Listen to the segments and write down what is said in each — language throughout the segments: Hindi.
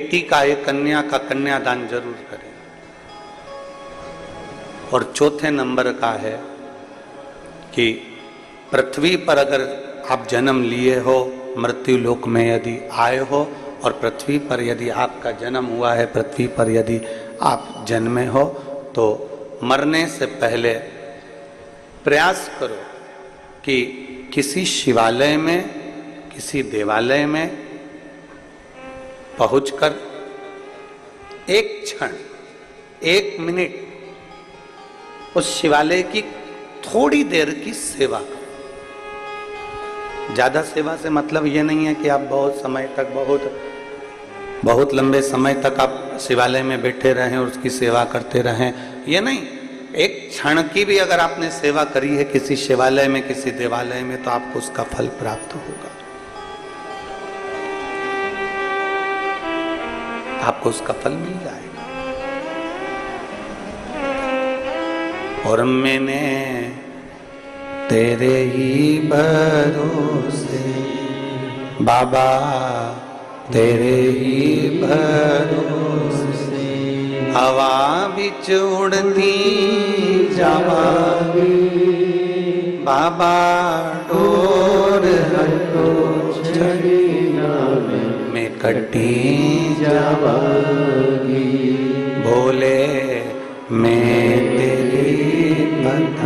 बेटी का एक कन्या का कन्यादान जरूर करें। और चौथे नंबर का है कि पृथ्वी पर अगर आप जन्म लिए हो, मृत्यु लोक में यदि आए हो और पृथ्वी पर यदि आपका जन्म हुआ है, पृथ्वी पर यदि आप जन्मे हो, तो मरने से पहले प्रयास करो कि किसी शिवालय में, किसी देवालय में पहुंचकर एक क्षण, एक मिनट उस शिवालय की थोड़ी देर की सेवा करो। ज्यादा सेवा से मतलब ये नहीं है कि आप बहुत समय तक, बहुत लंबे समय तक आप शिवालय में बैठे रहें और उसकी सेवा करते रहें, ये नहीं। एक क्षण की भी अगर आपने सेवा करी है किसी शिवालय में, किसी देवालय में, तो आपको उसका फल प्राप्त होगा, आपको उसका फल मिल जाएगा। और मैंने तेरे ही भरोसे बाबा, तेरे ही भरोसे हवा बिच उड़ती जावागी बाबा, डोर हटो छड़ी में कटी जावागी, बोले मैं तेरी भक्त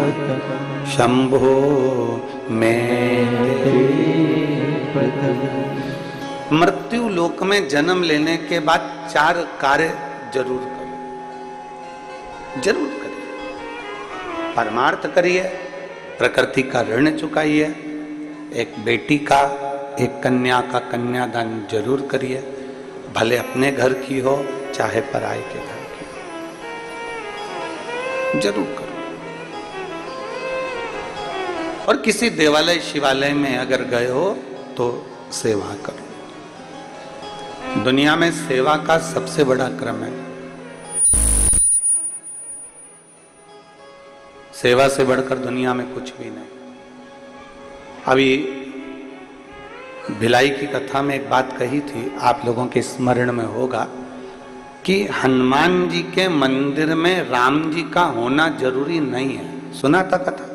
शंभो, मैं तेरी भक्त। मृत्यु लोक में जन्म लेने के बाद 4 कार्य जरूर करिए, जरूर करिए। परमार्थ करिए, प्रकृति का ऋण चुकाइए, एक बेटी का, एक कन्या का कन्यादान जरूर करिए, भले अपने घर की हो चाहे पराये के घर की हो, जरूर करो। और किसी देवालय शिवालय में अगर गए हो तो सेवा करो। दुनिया में सेवा का सबसे बड़ा क्रम है, सेवा से बढ़कर दुनिया में कुछ भी नहीं। अभी भिलाई की कथा में एक बात कही थी, आप लोगों के स्मरण में होगा, कि हनुमान जी के मंदिर में राम जी का होना जरूरी नहीं है। सुना था कथा?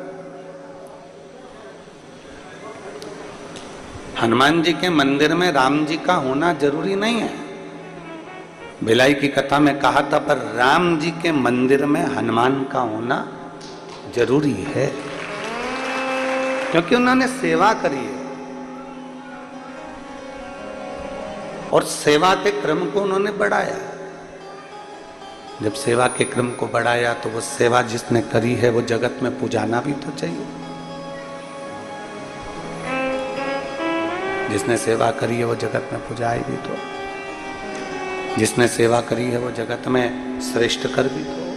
हनुमान जी के मंदिर में राम जी का होना जरूरी नहीं है। भिलाई की कथा में कहा था, पर राम जी के मंदिर में हनुमान का होना जरूरी है, क्योंकि उन्होंने सेवा करी है और सेवा के क्रम को उन्होंने बढ़ाया। जब सेवा के क्रम को बढ़ाया तो वो सेवा जिसने करी है वो जगत में पुजाना भी तो चाहिए। जिसने सेवा करी है वो जगत में पुजाए भी तो, जिसने सेवा करी है वो जगत में श्रेष्ठ कर भी तो।